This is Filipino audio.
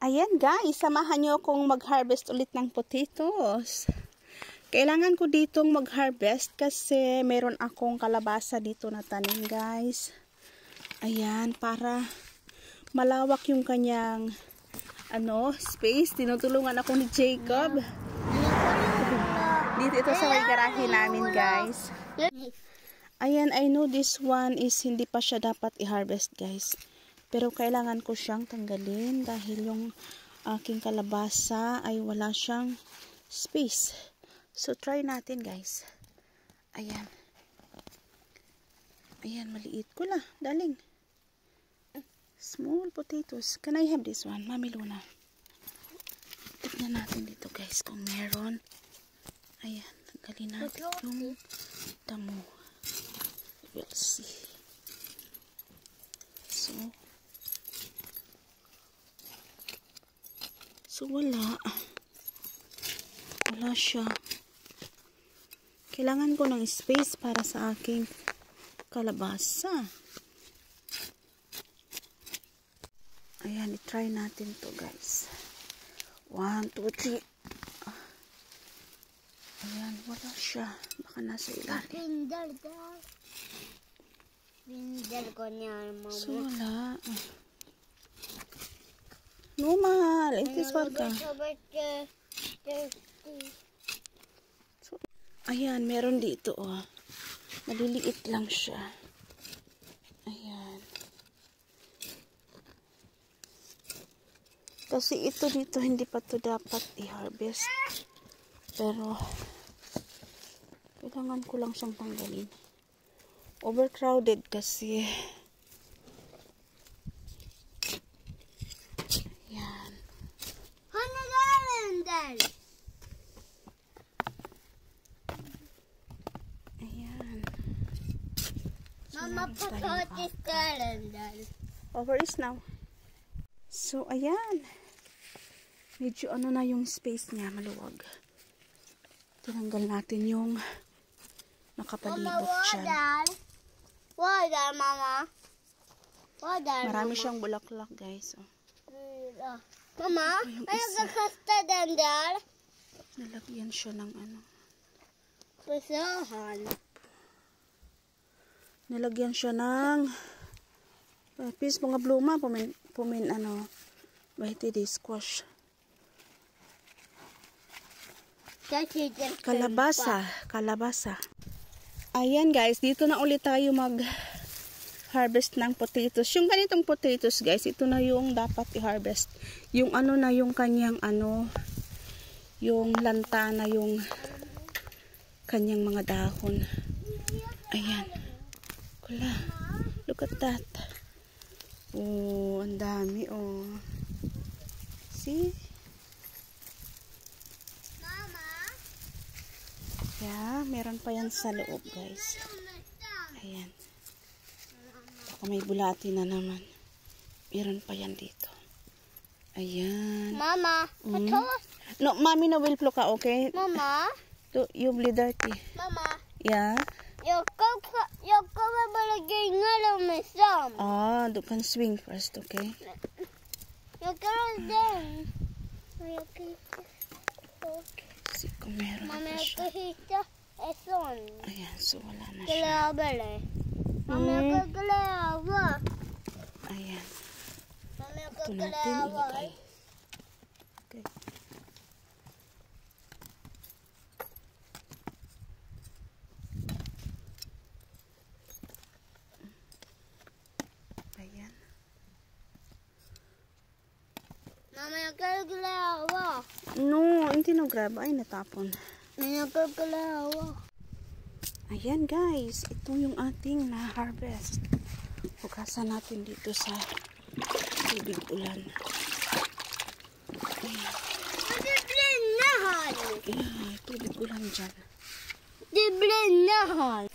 Ayan guys, samahan nyo akong mag-harvest ulit ng potatoes. Kailangan ko ditong mag-harvest kasi meron akong kalabasa dito na tanim guys. Ayan, para malawak yung kanyang space. Tinutulungan ako ni Jacob. Dito ito sa may garahe namin guys. Ayan, I know this one is hindi pa siya dapat i-harvest guys. Pero kailangan ko siyang tanggalin dahil yung aking kalabasa ay wala siyang space. So, try natin guys. Ayan. Ayan, maliit ko na. Daling. Small potatoes. Can I have this one? Mami Luna. Tignan natin dito guys kung meron. Ayan, tanggalin natin yung damo. We'll see. So wala siya. Kailangan ko ng space para sa aking kalabasa. Ayan, i-try natin to guys. 1, 2, 3. Ayan, wala siya. Baka nasa ilalim. Pindal ko niya, mama. So wala. No, mahal. Itis warga. So, ayan, meron dito, oh. Maliliit lang siya. Ayan. Kasi ito dito, hindi pa to dapat i-harvest. Pero, kailangan ko lang siyang tanggalin. Overcrowded kasi. Ayan. Mama, pagkakot is calendar. Over is now. So, ayan. Medyo na yung space niya, maluwag. Tinanggal natin yung nakapalibot siya. Water, mama. Water, marami siyang bulaklak, guys. Oh. Mama, ano ka custard? Nalagyan siya ng Pusahan. Nalagyan siya ng pis, mga bluma, bahiti squash. Kalabasa. Ayan guys, dito na ulit tayo mag-harvest ng potatoes. Yung ganitong potatoes guys, ito na yung dapat i-harvest. Yung na yung kanyang yung lanta na yung kanyang mga dahon. Ayan. Kula. Look at that. Oh, ang dami oh. See? Yeah, meron pa yan sa loob guys. Ayan. Baka may bulati na naman. Meron pa yan dito. Ayan. Mama, No, mommy na will pluck, okay? Mama? You will dirty. Mama? Yeah? Jag kommer bara gänga dem med sam. Du kan swing first, okay? Jag kan den. Jag kan Si kung meron Mama, pa jag siya. ska hitta ett sånt. Ayan, so wala na siya. Glädje. Mama, jag ska glädje. Ayan. Mama, jag Ito ska natin ilagay. glädje. Okay. Ayan. Mama, jag ska glädje. No, hindi no grab. Ay, natapon. Jag ska glädje. Ayan guys, ito yung ating na-harvest. Hugasan natin dito sa tubig ulan. Ayan. Det brinner här. Ayan, tubig ulan dyan. Det brinner här.